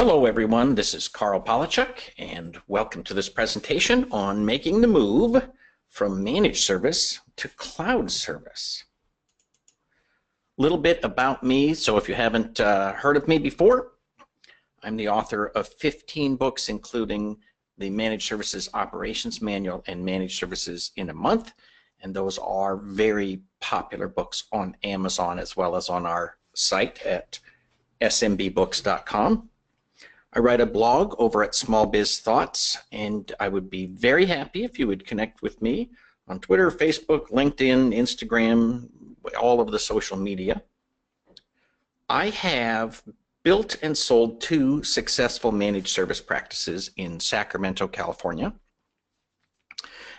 Hello everyone, this is Karl Palachuk and welcome to this presentation on making the move from managed service to cloud service. A little bit about me, so if you haven't heard of me before, I'm the author of 15 books including the Managed Services Operations Manual and Managed Services in a Month, and those are very popular books on Amazon as well as on our site at smbooks.com. I write a blog over at Small Biz Thoughts, and I would be very happy if you would connect with me on Twitter, Facebook, LinkedIn, Instagram, all of the social media. I have built and sold 2 successful managed service practices in Sacramento, California,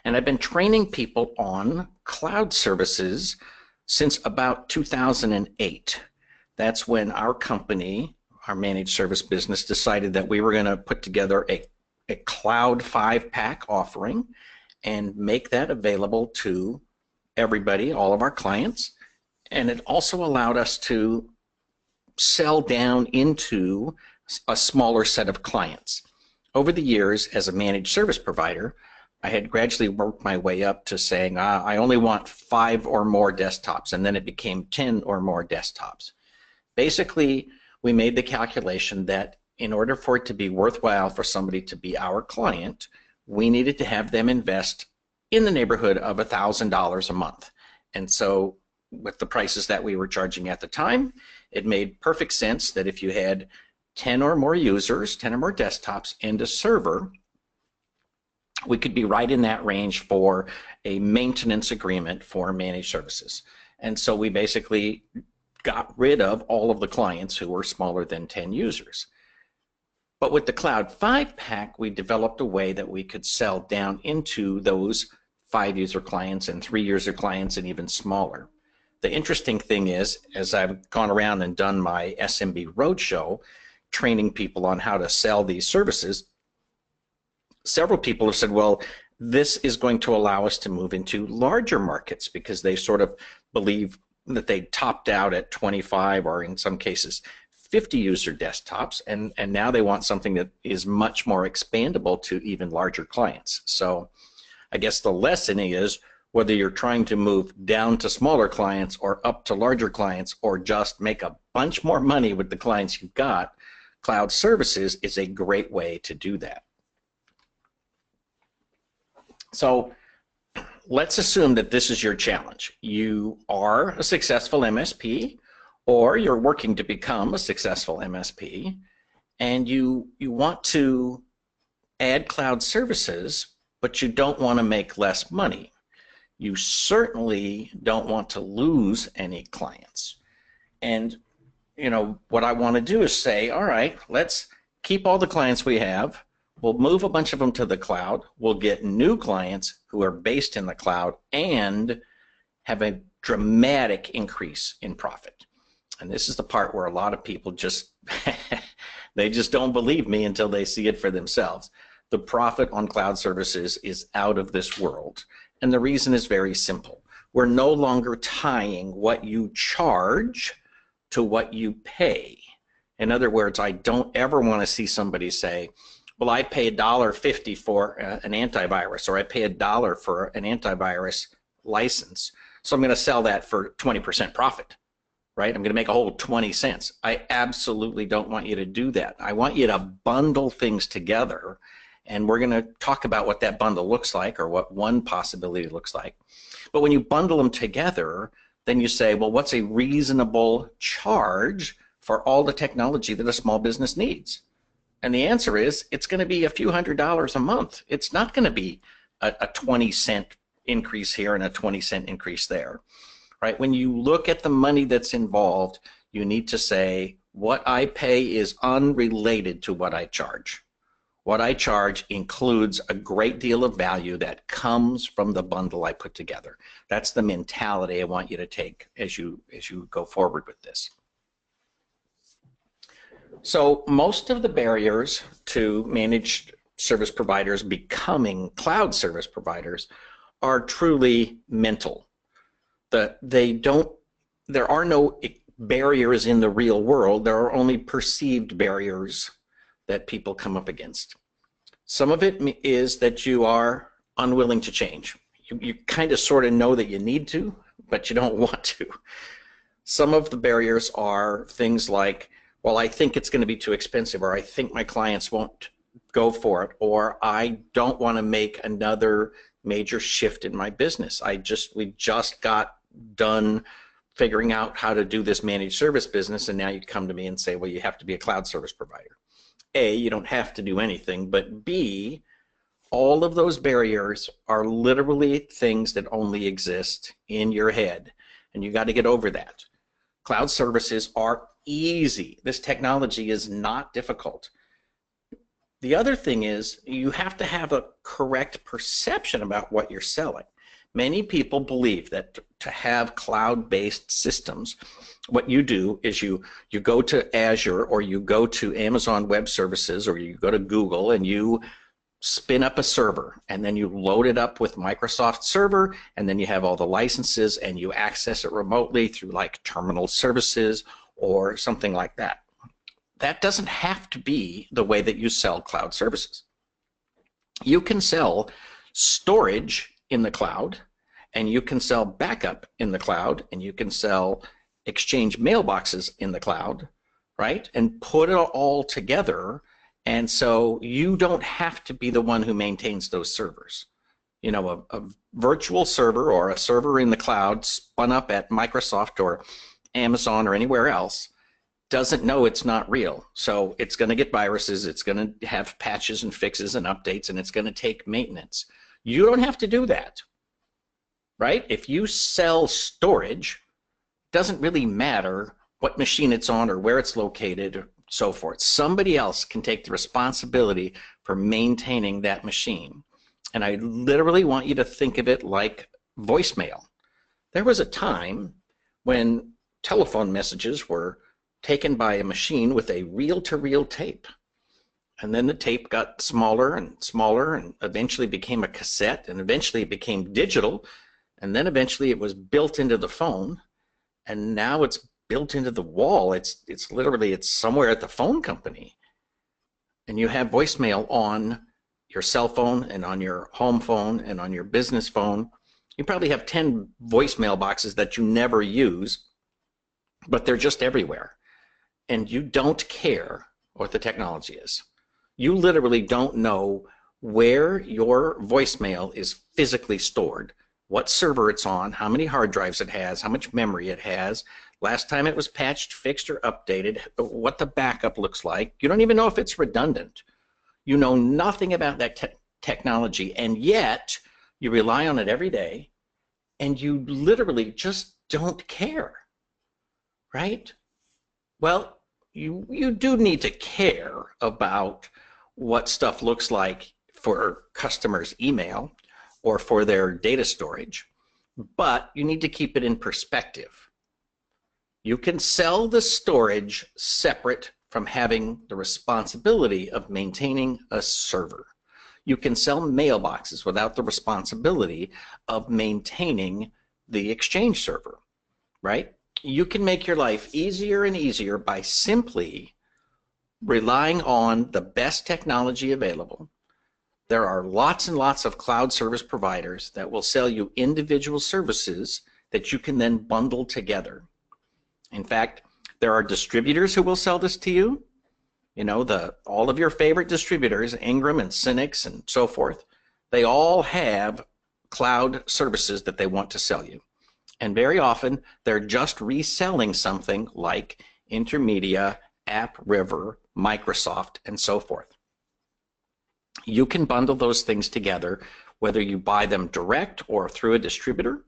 and I've been training people on cloud services since about 2008. That's when our company, our managed service business, decided that we were going to put together a cloud 5-pack offering and make that available to everybody, all of our clients. And it also allowed us to sell down into a smaller set of clients. Over the years, as a managed service provider, I had gradually worked my way up to saying, I only want 5 or more desktops, and then it became 10 or more desktops. Basically, we made the calculation that in order for it to be worthwhile for somebody to be our client, we needed to have them invest in the neighborhood of $1,000 a month. And so with the prices that we were charging at the time, it made perfect sense that if you had 10 or more users, 10 or more desktops, and a server, we could be right in that range for a maintenance agreement for managed services. And so we basically got rid of all of the clients who were smaller than 10 users. But with the Cloud 5-pack, we developed a way that we could sell down into those 5-user clients and 3-user clients and even smaller. The interesting thing is, as I've gone around and done my SMB Roadshow, training people on how to sell these services, several people have said, well, this is going to allow us to move into larger markets because they sort of believe that they topped out at 25 or in some cases 50 user desktops, and now they want something that is much more expandable to even larger clients. So I guess the lesson is, whether you're trying to move down to smaller clients or up to larger clients or just make a bunch more money with the clients you've got, cloud services is a great way to do that. So let's assume that this is your challenge. You are a successful MSP, or you're working to become a successful MSP, and you want to add cloud services, but you don't want to make less money. You certainly don't want to lose any clients. And you know what I want to do is say, all right, let's keep all the clients we have. We'll move a bunch of them to the cloud. We'll get new clients who are based in the cloud and have a dramatic increase in profit. And this is the part where a lot of people just, they just don't believe me until they see it for themselves. The profit on cloud services is out of this world. And the reason is very simple. We're no longer tying what you charge to what you pay. In other words, I don't ever want to see somebody say, well, I pay $1.50 for an antivirus, or I pay $1 for an antivirus license, so I'm going to sell that for 20% profit, right? I'm going to make a whole 20 cents. I absolutely don't want you to do that. I want you to bundle things together, and we're going to talk about what that bundle looks like, or what one possibility looks like. But when you bundle them together, then you say, well, what's a reasonable charge for all the technology that a small business needs? And the answer is, it's going to be a few $100s a month. It's not going to be a 20-cent increase here and a 20-cent increase there, right? When you look at the money that's involved, you need to say, what I pay is unrelated to what I charge. What I charge includes a great deal of value that comes from the bundle I put together. That's the mentality I want you to take as you go forward with this. So most of the barriers to managed service providers becoming cloud service providers are truly mental. There are no barriers in the real world. There are only perceived barriers that people come up against. Some of it is that you are unwilling to change. You kind of sort of know that you need to, but you don't want to. Some of the barriers are things like, well, I think it's going to be too expensive, or I think my clients won't go for it, or I don't want to make another major shift in my business. We just got done figuring out how to do this managed service business, and now you come to me and say, well, you have to be a cloud service provider. A, you don't have to do anything, but B, all of those barriers are literally things that only exist in your head, and you got to get over that. Cloud services are easy. This technology is not difficult. The other thing is you have to have a correct perception about what you're selling. Many people believe that to have cloud-based systems, what you do is you go to Azure, or you go to Amazon Web Services, or you go to Google, and you spin up a server, and then you load it up with Microsoft Server, and then you have all the licenses, and you access it remotely through like terminal services or something like that. That doesn't have to be the way that you sell cloud services. You can sell storage in the cloud, and you can sell backup in the cloud, and you can sell Exchange mailboxes in the cloud, right? And put it all together, and so you don't have to be the one who maintains those servers. You know, a virtual server or a server in the cloud spun up at Microsoft or Amazon or anywhere else doesn't know it's not real. So it's going to get viruses, it's going to have patches and fixes and updates, and it's going to take maintenance. You don't have to do that, right? If you sell storage, it doesn't really matter what machine it's on or where it's located or so forth. Somebody else can take the responsibility for maintaining that machine. And I literally want you to think of it like voicemail. There was a time when telephone messages were taken by a machine with a reel-to-reel tape. And then the tape got smaller and smaller, and eventually became a cassette, and eventually it became digital, and then eventually it was built into the phone, and now it's built into the wall. It's literally somewhere at the phone company. And you have voicemail on your cell phone and on your home phone and on your business phone. You probably have 10 voicemail boxes that you never use, but they're just everywhere. And you don't care what the technology is. You literally don't know where your voicemail is physically stored, what server it's on, how many hard drives it has, how much memory it has, last time it was patched, fixed, or updated, what the backup looks like. You don't even know if it's redundant. You know nothing about that technology, and yet you rely on it every day, and you literally just don't care, right? Well, you do need to care about what stuff looks like for customers' email or for their data storage, but you need to keep it in perspective. You can sell the storage separate from having the responsibility of maintaining a server. You can sell mailboxes without the responsibility of maintaining the Exchange server, right? You can make your life easier and easier by simply relying on the best technology available. There are lots and lots of cloud service providers that will sell you individual services that you can then bundle together. In fact, there are distributors who will sell this to you. You know, all of your favorite distributors, Ingram and Synix and so forth, they all have cloud services that they want to sell you. And very often, they're just reselling something like Intermedia, AppRiver, Microsoft, and so forth. You can bundle those things together, whether you buy them direct or through a distributor.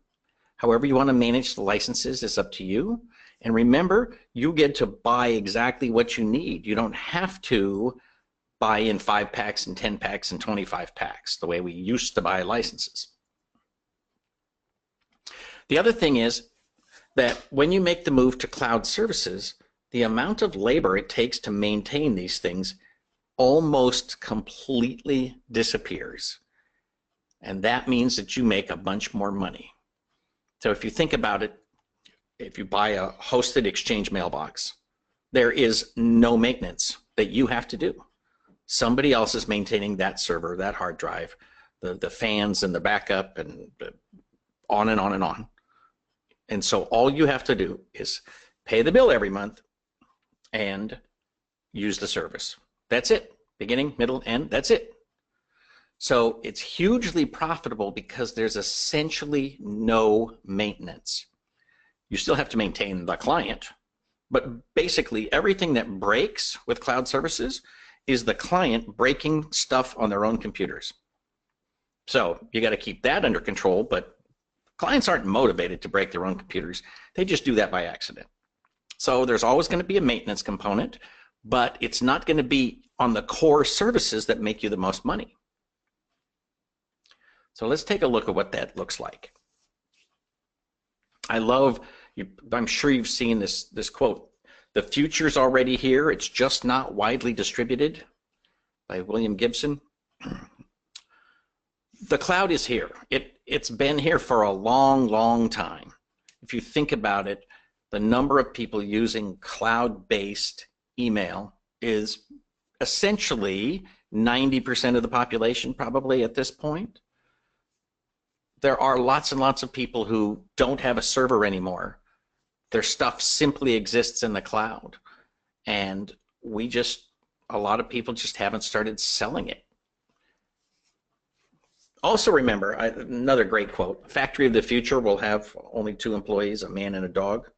However you want to manage the licenses is up to you. And remember, you get to buy exactly what you need. You don't have to buy in 5 packs and 10 packs and 25 packs the way we used to buy licenses. The other thing is that when you make the move to cloud services, the amount of labor it takes to maintain these things almost completely disappears. And that means that you make a bunch more money. So if you think about it, if you buy a hosted Exchange mailbox, there is no maintenance that you have to do. Somebody else is maintaining that server, that hard drive, the fans and the backup, and on and on and on. And so all you have to do is pay the bill every month and use the service. That's it. Beginning, middle, end, that's it. So it's hugely profitable because there's essentially no maintenance. You still have to maintain the client, but basically everything that breaks with cloud services is the client breaking stuff on their own computers. So you got to keep that under control, but clients aren't motivated to break their own computers. They just do that by accident. So there's always going to be a maintenance component, but it's not going to be on the core services that make you the most money. So let's take a look at what that looks like. I'm sure you've seen this quote, "The future's already here, it's just not widely distributed," by William Gibson. The cloud is here. It's been here for a long, long time. If you think about it, the number of people using cloud-based email is essentially 90% of the population probably at this point. There are lots and lots of people who don't have a server anymore. Their stuff simply exists in the cloud. And a lot of people just haven't started selling it. Also remember, another great quote, "Factory of the future will have only 2 employees, a man and a dog.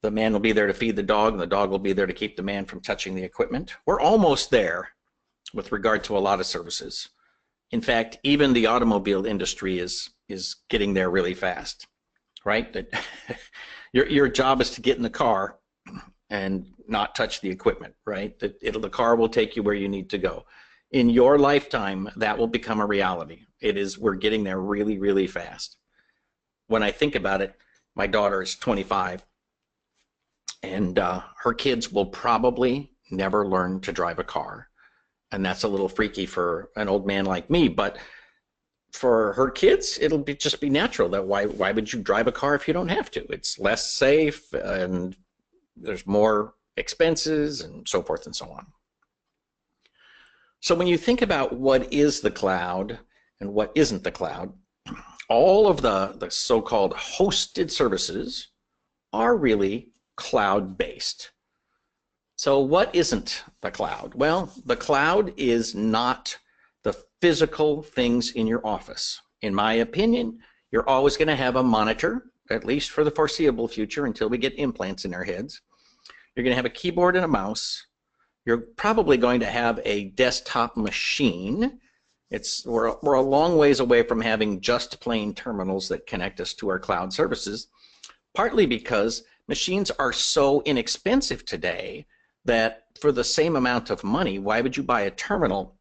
The man will be there to feed the dog, and the dog will be there to keep the man from touching the equipment." We're almost there with regard to a lot of services. In fact, even the automobile industry is getting there really fast, right? Your job is to get in the car and not touch the equipment, right? The car will take you where you need to go. In your lifetime, that will become a reality. We're getting there really, really fast. When I think about it, my daughter is 25, and her kids will probably never learn to drive a car. And that's a little freaky for an old man like me, but for her kids, it'll just be natural. That why would you drive a car if you don't have to? It's less safe, and there's more expenses, and so forth and so on. So when you think about what is the cloud and what isn't the cloud, all of the so-called hosted services are really cloud-based. So what isn't the cloud? Well, the cloud is not the physical things in your office. In my opinion, you're always going to have a monitor, at least for the foreseeable future until we get implants in our heads. You're going to have a keyboard and a mouse. You're probably going to have a desktop machine. We're a long ways away from having just plain terminals that connect us to our cloud services, partly because machines are so inexpensive today that for the same amount of money, why would you buy a terminal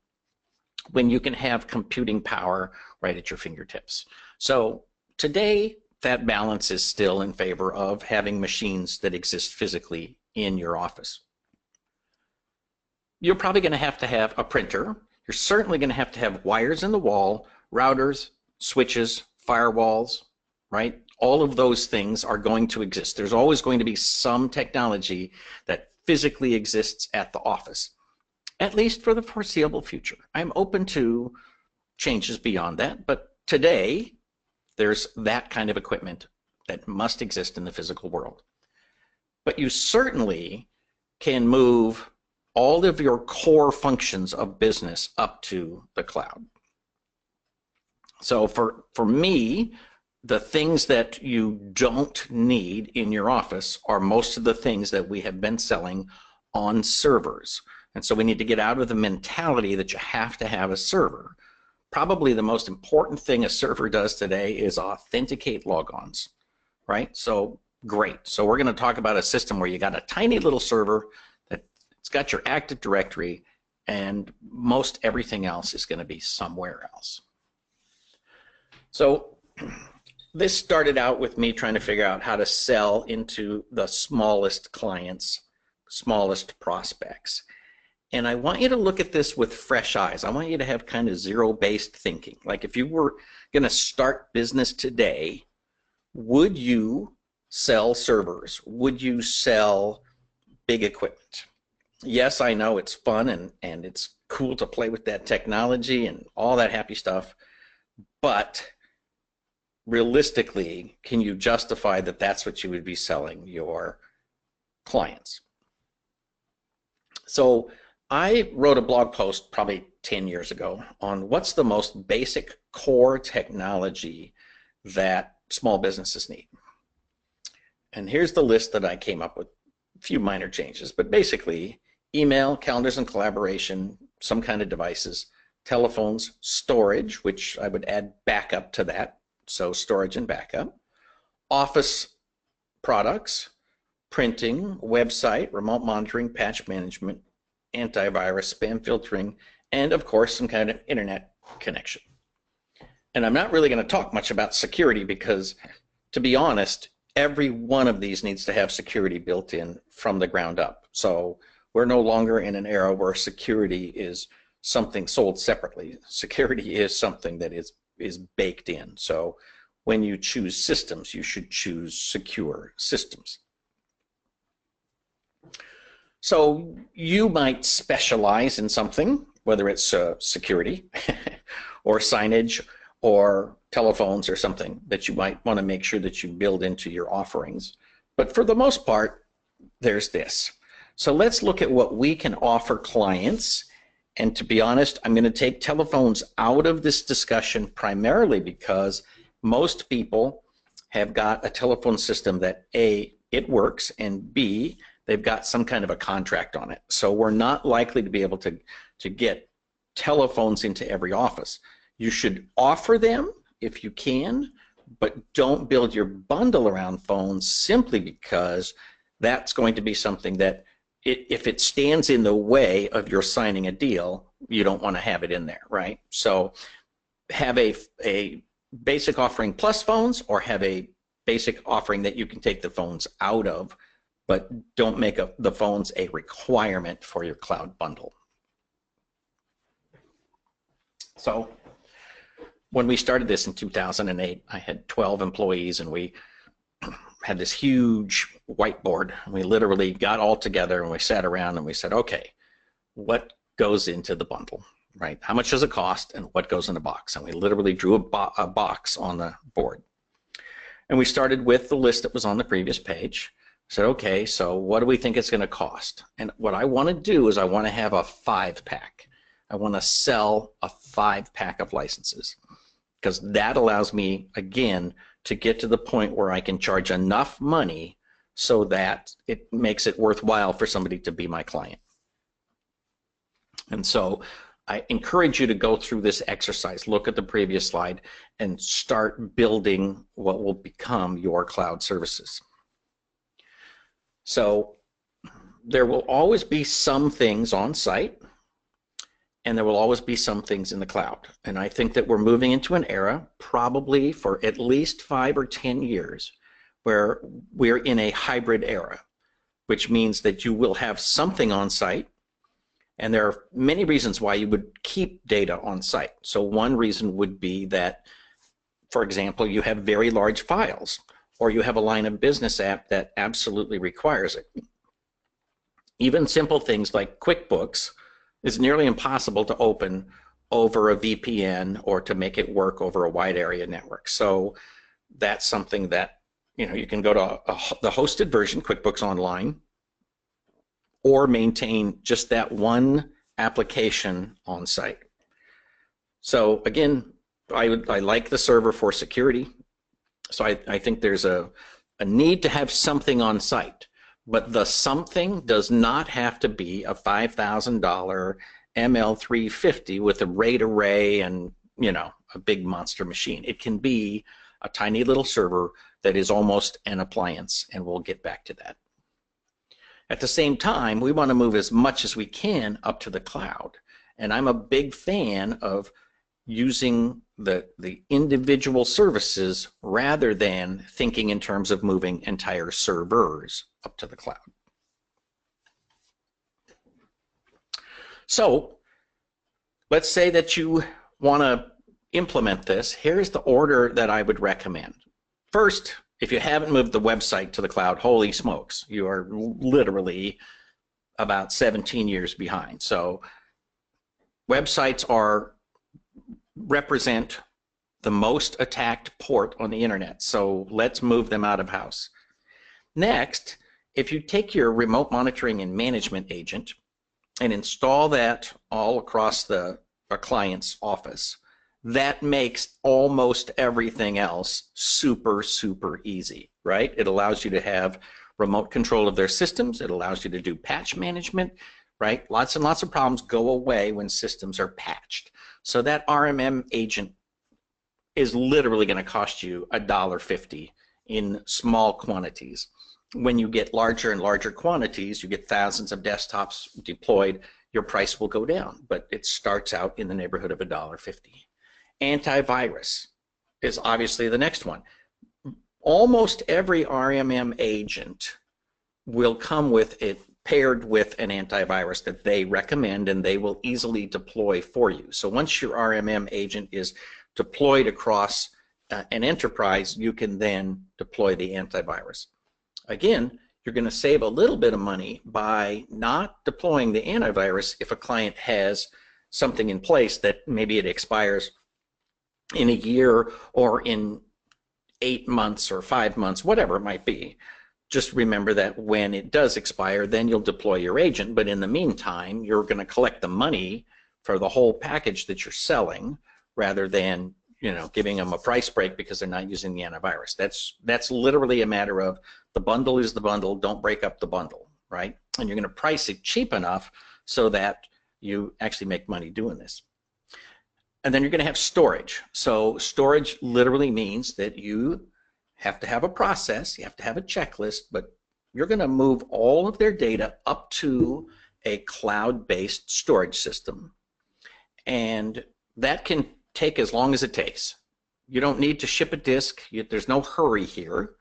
when you can have computing power right at your fingertips? So today, that balance is still in favor of having machines that exist physically in your office. You're probably going to have a printer. You're certainly going to have wires in the wall, routers, switches, firewalls, right? All of those things are going to exist. There's always going to be some technology that physically exists at the office, at least for the foreseeable future. I'm open to changes beyond that, but today there's that kind of equipment that must exist in the physical world. But you certainly can move all of your core functions of business up to the cloud. So for me, the things that you don't need in your office are most of the things that we have been selling on servers. And so we need to get out of the mentality that you have to have a server. Probably the most important thing a server does today is authenticate logons, right? So great. So we're going to talk about a system where you got a tiny little server that's got your Active Directory, and most everything else is going to be somewhere else. So this started out with me trying to figure out how to sell into the smallest clients, smallest prospects. And I want you to look at this with fresh eyes. I want you to have kind of zero-based thinking. Like if you were going to start business today, would you sell servers? Would you sell big equipment? Yes, I know it's fun and it's cool to play with that technology and all that happy stuff, but realistically, can you justify that that's what you would be selling your clients? So I wrote a blog post probably 10 years ago on what's the most basic core technology that small businesses need. And here's the list that I came up with, a few minor changes, but basically email, calendars and collaboration, some kind of devices, telephones, storage, which I would add backup to that, so storage and backup, office products, printing, website, remote monitoring, patch management, antivirus, spam filtering, and of course some kind of internet connection. And I'm not really going to talk much about security because, to be honest, every one of these needs to have security built in from the ground up. So we're no longer in an era where security is something sold separately. Security is something that is baked in. So when you choose systems, you should choose secure systems. So you might specialize in something, whether it's security or signage or telephones or something that you might want to make sure that you build into your offerings. But for the most part, there's this. So let's look at what we can offer clients. And to be honest, I'm going to take telephones out of this discussion primarily because most people have got a telephone system that A, it works, and B, they've got some kind of a contract on it. So we're not likely to be able to get telephones into every office. You should offer them if you can, but don't build your bundle around phones simply because that's going to be something that if it stands in the way of your signing a deal, you don't want to have it in there, right? So have a basic offering plus phones, or have a basic offering that you can take the phones out of, but don't make the phones a requirement for your cloud bundle. So when we started this in 2008, I had 12 employees, and we had this huge whiteboard. And we literally got all together and we sat around and we said, okay, what goes into the bundle, right? How much does it cost and what goes in the box? And we literally drew a box on the board. And we started with the list that was on the previous page. Said, okay, so what do we think it's going to cost? And what I want to do is I want to have a 5-pack. I want to sell a 5-pack of licenses, because that allows me, again, to get to the point where I can charge enough money so that it makes it worthwhile for somebody to be my client. And so I encourage you to go through this exercise, look at the previous slide, and start building what will become your cloud services. So there will always be some things on site, and there will always be some things in the cloud. And I think that we're moving into an era, probably for at least 5 or 10 years, where we're in a hybrid era, which means that you will have something on site. And there are many reasons why you would keep data on site. So one reason would be that, for example, you have very large files, or you have a line of business app that absolutely requires it. Even simple things like QuickBooks is nearly impossible to open over a VPN or to make it work over a wide area network. So that's something that, you can go to the hosted version, QuickBooks Online, or maintain just that one application on site. So again, I like the server for security. So I think there's a need to have something on site, but the something does not have to be a $5,000 ML350 with a RAID array and a big monster machine. It can be a tiny little server that is almost an appliance, and we'll get back to that. At the same time, we want to move as much as we can up to the cloud, and I'm a big fan of using the individual services rather than thinking in terms of moving entire servers up to the cloud. So let's say that you want to implement this. Here's the order that I would recommend. First, if you haven't moved the website to the cloud, holy smokes, you are literally about 17 years behind. So websites represent the most attacked port on the internet. So let's move them out of house. Next, if you take your remote monitoring and management agent and install that all across a client's office, that makes almost everything else super, super easy, right? It allows you to have remote control of their systems. It allows you to do patch management, right? Lots and lots of problems go away when systems are patched. So that RMM agent is literally going to cost you $1.50 in small quantities. When you get larger and larger quantities, you get thousands of desktops deployed, your price will go down, but it starts out in the neighborhood of $1.50. Antivirus is obviously the next one. Almost every RMM agent will come with it paired with an antivirus that they recommend, and they will easily deploy for you. So once your RMM agent is deployed across an enterprise, you can then deploy the antivirus. Again, you're going to save a little bit of money by not deploying the antivirus if a client has something in place that maybe it expires in a year or in 8 months or 5 months, whatever it might be. Just remember that when it does expire, then you'll deploy your agent, but in the meantime, you're going to collect the money for the whole package that you're selling rather than, you know, giving them a price break because they're not using the antivirus. That's literally a matter of the bundle is the bundle, don't break up the bundle, right? And you're going to price it cheap enough so that you actually make money doing this. And then you're going to have storage. So storage literally means that you have to have a process, you have to have a checklist, but you're going to move all of their data up to a cloud-based storage system. And that can take as long as it takes. You don't need to ship a disk. There's no hurry here.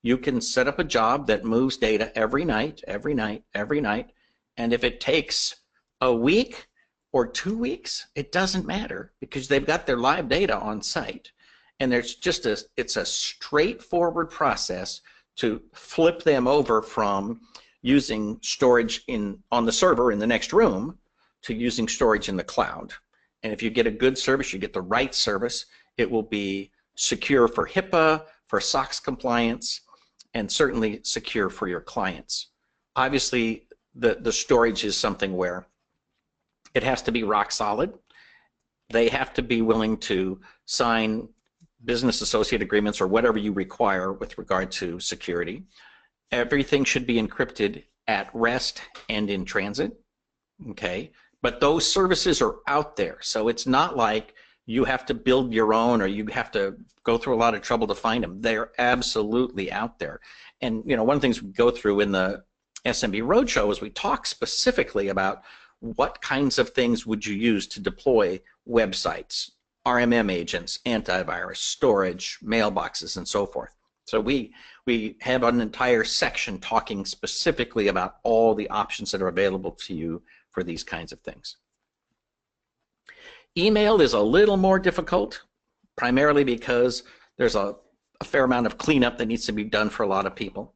You can set up a job that moves data every night, every night, every night. And if it takes a week or 2 weeks, it doesn't matter because they've got their live data on site. And there's just it's a straightforward process to flip them over from using storage on the server in the next room to using storage in the cloud. And if you get a good service, you get the right service, it will be secure for HIPAA, for SOX compliance, and certainly secure for your clients. Obviously, the storage is something where it has to be rock solid. They have to be willing to sign business associate agreements or whatever you require with regard to security. Everything should be encrypted at rest and in transit, okay? But those services are out there, so it's not like you have to build your own or you have to go through a lot of trouble to find them. They're absolutely out there. And you know, one of the things we go through in the SMB Roadshow is we talk specifically about what kinds of things would you use to deploy websites, RMM agents, antivirus, storage, mailboxes, and so forth. So we have an entire section talking specifically about all the options that are available to you for these kinds of things. Email is a little more difficult, primarily because there's a fair amount of cleanup that needs to be done for a lot of people.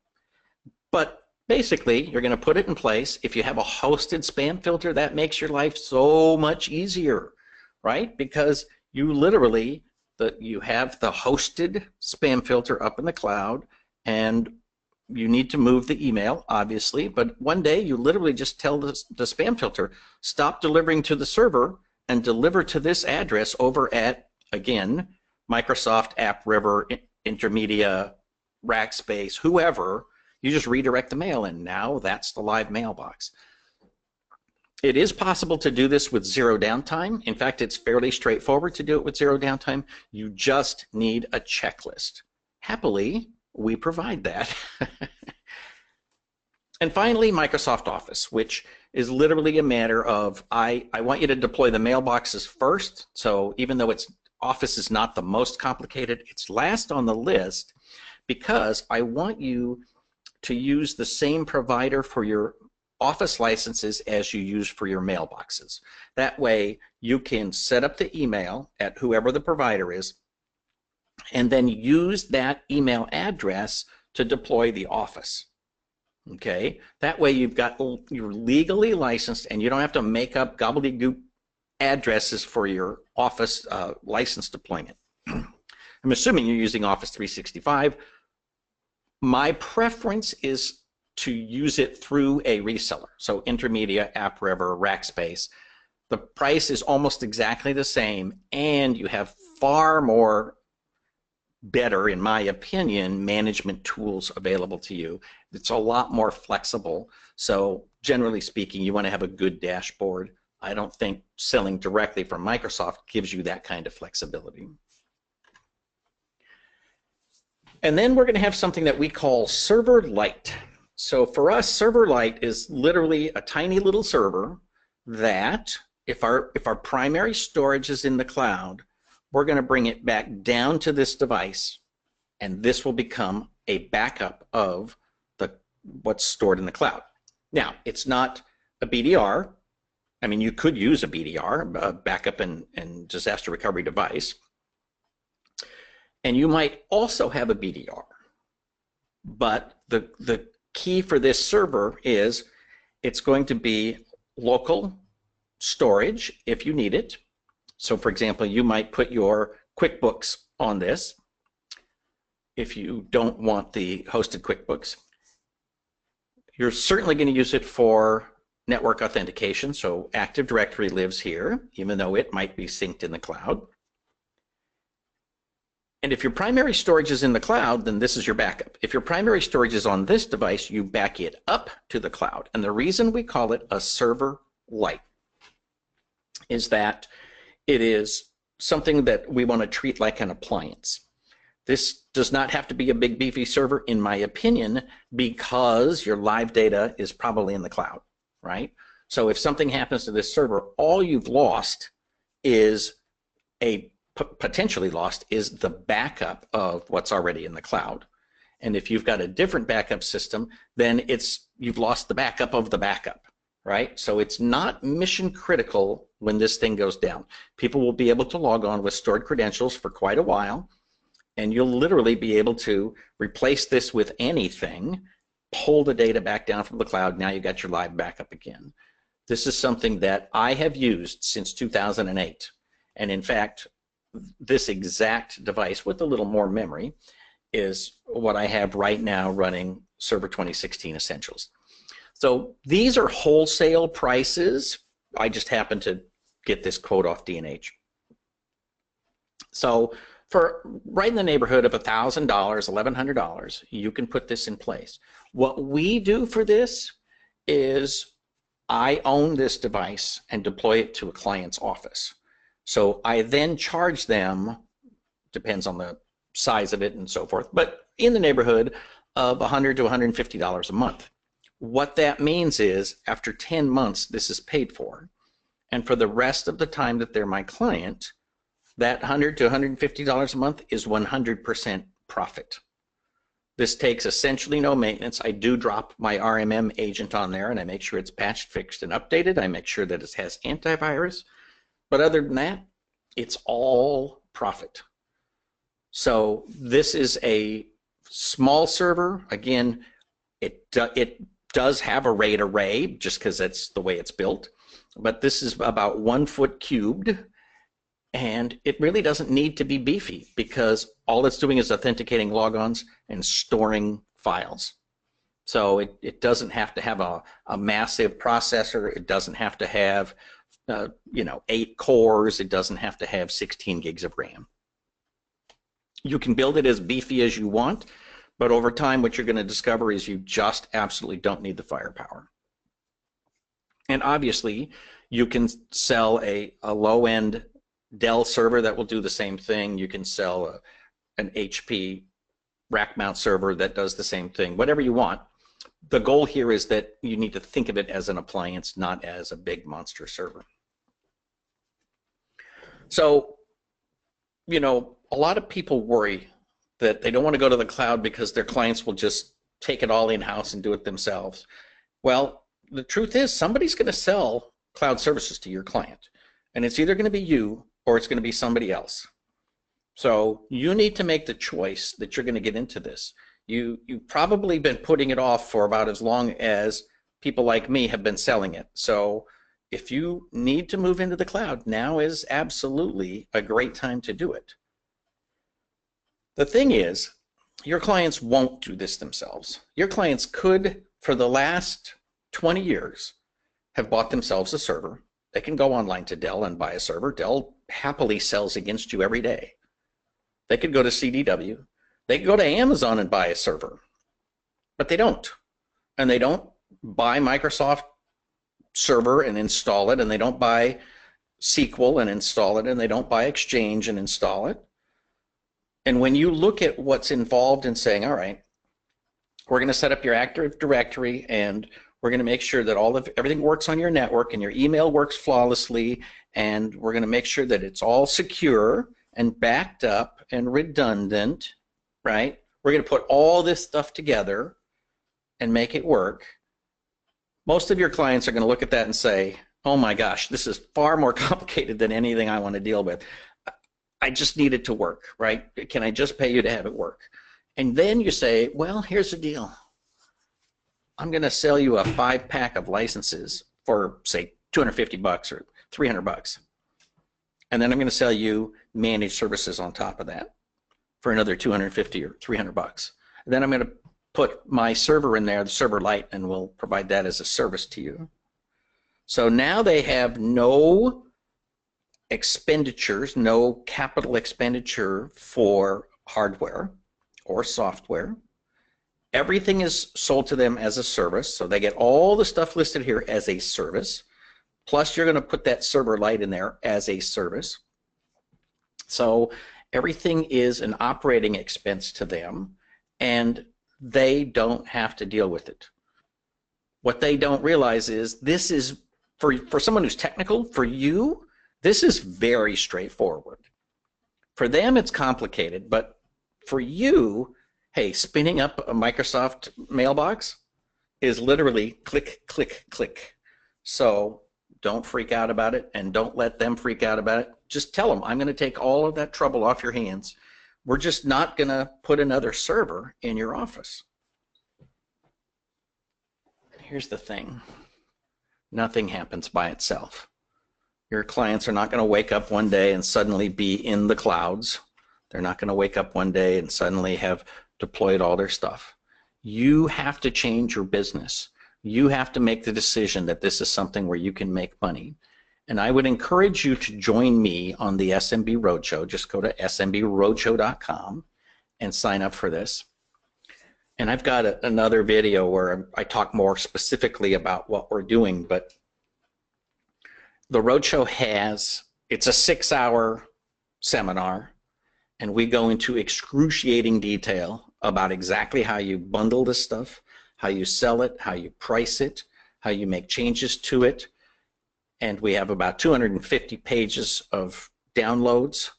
But basically, you're going to put it in place. If you have a hosted spam filter, that makes your life so much easier, right? Because you literally, you have the hosted spam filter up in the cloud, and you need to move the email, obviously, but one day you literally just tell the spam filter, stop delivering to the server and deliver to this address over at, again, Microsoft, AppRiver, Intermedia, Rackspace, whoever. You just redirect the mail, and now that's the live mailbox. It is possible to do this with zero downtime. In fact, it's fairly straightforward to do it with zero downtime. You just need a checklist. Happily, we provide that. And finally, Microsoft Office, which is literally a matter of, I want you to deploy the mailboxes first. So even though Office is not the most complicated, it's last on the list because I want you to use the same provider for your Office licenses as you use for your mailboxes. That way you can set up the email at whoever the provider is and then use that email address to deploy the Office. Okay, that way you're legally licensed and you don't have to make up gobbledygook addresses for your Office license deployment. I'm assuming you're using Office 365. My preference is to use it through a reseller, so Intermedia, AppRiver, Rackspace. The price is almost exactly the same, and you have far more better, in my opinion, management tools available to you. It's a lot more flexible. So generally speaking, you want to have a good dashboard. I don't think selling directly from Microsoft gives you that kind of flexibility. And then we're going to have something that we call Server Lite. So for us, Server Lite is literally a tiny little server that if our primary storage is in the cloud, we're going to bring it back down to this device, and this will become a backup of what's stored in the cloud. Now, it's not a BDR. I mean, you could use a BDR, a backup and disaster recovery device. And you might also have a BDR. But the key for this server is it's going to be local storage if you need it. So for example, you might put your QuickBooks on this if you don't want the hosted QuickBooks. You're certainly going to use it for network authentication, so Active Directory lives here, even though it might be synced in the cloud. And if your primary storage is in the cloud, then this is your backup. If your primary storage is on this device, you back it up to the cloud. And the reason we call it a server Lite is that it is something that we want to treat like an appliance. This does not have to be a big beefy server, in my opinion, because your live data is probably in the cloud, right? So if something happens to this server, all you've lost is potentially lost is the backup of what's already in the cloud. And if you've got a different backup system, then you've lost the backup of the backup, right? So it's not mission critical when this thing goes down. People will be able to log on with stored credentials for quite a while, and you'll literally be able to replace this with anything, pull the data back down from the cloud. Now you got your live backup again. This is something that I have used since 2008. And in fact, this exact device with a little more memory is what I have right now running Server 2016 Essentials. So these are wholesale prices. I just happen to get this quote off D&H. So for right in the neighborhood of $1,000, $1,100, you can put this in place. What we do for this is I own this device and deploy it to a client's office. So I then charge them, depends on the size of it and so forth, but in the neighborhood of $100 to $150 a month. What that means is after 10 months, this is paid for. And for the rest of the time that they're my client, that $100 to $150 a month is 100% profit. This takes essentially no maintenance. I do drop my RMM agent on there and I make sure it's patched, fixed, and updated. I make sure that it has antivirus. But other than that, it's all profit. So this is a small server. Again, it does have a RAID array just because that's the way it's built. But this is about 1 foot cubed. And it really doesn't need to be beefy because all it's doing is authenticating logons and storing files. So it doesn't have to have a massive processor. It doesn't have to have 8 cores. It doesn't have to have 16 gigs of RAM. You can build it as beefy as you want, but over time what you're going to discover is you just absolutely don't need the firepower. And obviously you can sell a low-end Dell server that will do the same thing. You can sell an HP rack mount server that does the same thing, whatever you want. The goal here is that you need to think of it as an appliance, not as a big monster server. So, a lot of people worry that they don't want to go to the cloud because their clients will just take it all in-house and do it themselves. Well, the truth is somebody's going to sell cloud services to your client, and it's either going to be you or it's going to be somebody else. So you need to make the choice that you're going to get into this. You've probably been putting it off for about as long as people like me have been selling it. So if you need to move into the cloud, now is absolutely a great time to do it. The thing is, your clients won't do this themselves. Your clients could, for the last 20 years, have bought themselves a server. They can go online to Dell and buy a server. Dell happily sells against you every day. They could go to CDW. They could go to Amazon and buy a server, but they don't. And they don't buy Microsoft Server and install it, and they don't buy SQL and install it, and they don't buy Exchange and install it. And when you look at what's involved in saying, all right, we're going to set up your Active Directory, and we're going to make sure that everything works on your network and your email works flawlessly, and we're going to make sure that it's all secure and backed up and redundant, right? We're going to put all this stuff together and make it work. Most of your clients are going to look at that and say, oh my gosh, this is far more complicated than anything I want to deal with. I just need it to work, right? Can I just pay you to have it work? And then you say, well, here's the deal. I'm going to sell you a 5-pack of licenses for, say, $250 or $300. And then I'm going to sell you managed services on top of that for another $250 or $300. And then I'm going to put my server in there, the server Lite, and we'll provide that as a service to you. So now they have no expenditures, no capital expenditure for hardware or software. Everything is sold to them as a service, so they get all the stuff listed here as a service, plus you're going to put that server Lite in there as a service. So everything is an operating expense to them, and they don't have to deal with it. What they don't realize is this is, for someone who's technical, for you, this is very straightforward. For them, it's complicated, but for you, hey, spinning up a Microsoft mailbox is literally click, click, click. So don't freak out about it, and don't let them freak out about it. Just tell them, I'm going to take all of that trouble off your hands. We're just not going to put another server in your office. Here's the thing. Nothing happens by itself. Your clients are not going to wake up one day and suddenly be in the clouds. They're not going to wake up one day and suddenly have deployed all their stuff. You have to change your business. You have to make the decision that this is something where you can make money. And I would encourage you to join me on the SMB Roadshow. Just go to smbroadshow.com and sign up for this. And I've got another video where I talk more specifically about what we're doing, but the Roadshow it's a 6-hour seminar, and we go into excruciating detail about exactly how you bundle this stuff, how you sell it, how you price it, how you make changes to it. And we have about 250 pages of downloads,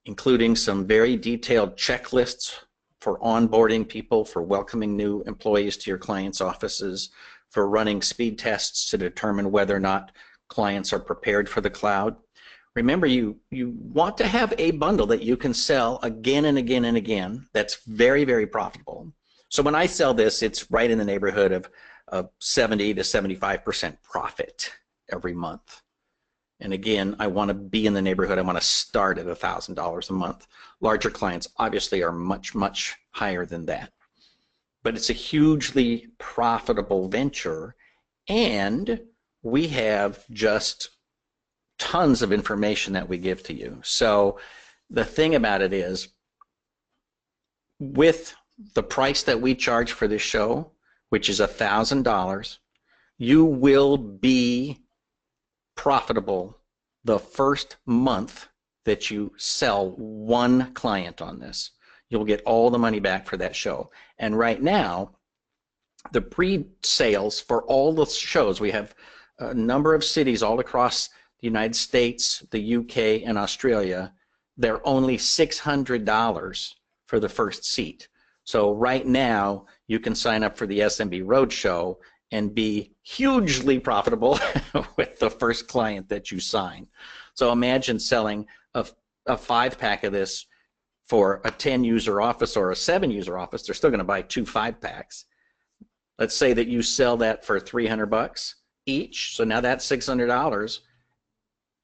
including some very detailed checklists for onboarding people, for welcoming new employees to your clients' offices, for running speed tests to determine whether or not clients are prepared for the cloud. Remember, you want to have a bundle that you can sell again and again and again that's very, very profitable. So when I sell this, it's right in the neighborhood of 70 to 75% profit every month. And again, I want to be in the neighborhood. I want to start at $1,000 a month. Larger clients obviously are much, much higher than that. But it's a hugely profitable venture, and we have just tons of information that we give to you. So the thing about it is, with the price that we charge for this show, which is $1,000, you will be profitable the first month that you sell one client on this. You'll get all the money back for that show. And right now, the pre-sales for all the shows, we have a number of cities all across the United States, the UK, and Australia. They're only $600 for the first seat. So right now, you can sign up for the SMB Roadshow and be hugely profitable with the first client that you sign. So imagine selling a 5-pack of this for a 10-user office or a 7-user office, they're still going to buy 2 5-packs. Let's say that you sell that for $300 each, so now that's $600,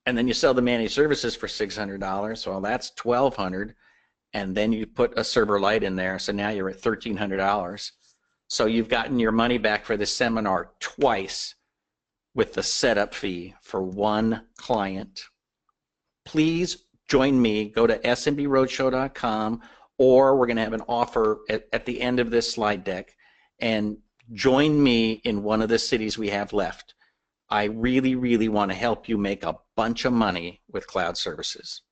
and then you sell the managed services for $600, well, that's $1,200, and then you put a server Lite in there, so now you're at $1,300. So you've gotten your money back for the seminar twice with the setup fee for one client. Please join me. Go to smbroadshow.com, or we're going to have an offer at the end of this slide deck, and join me in one of the cities we have left. I really, really want to help you make a bunch of money with cloud services.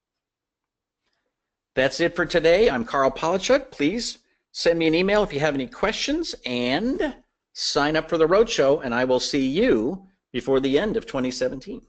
That's it for today. I'm Karl Palachuk. Please send me an email if you have any questions, and sign up for the roadshow, and I will see you before the end of 2017.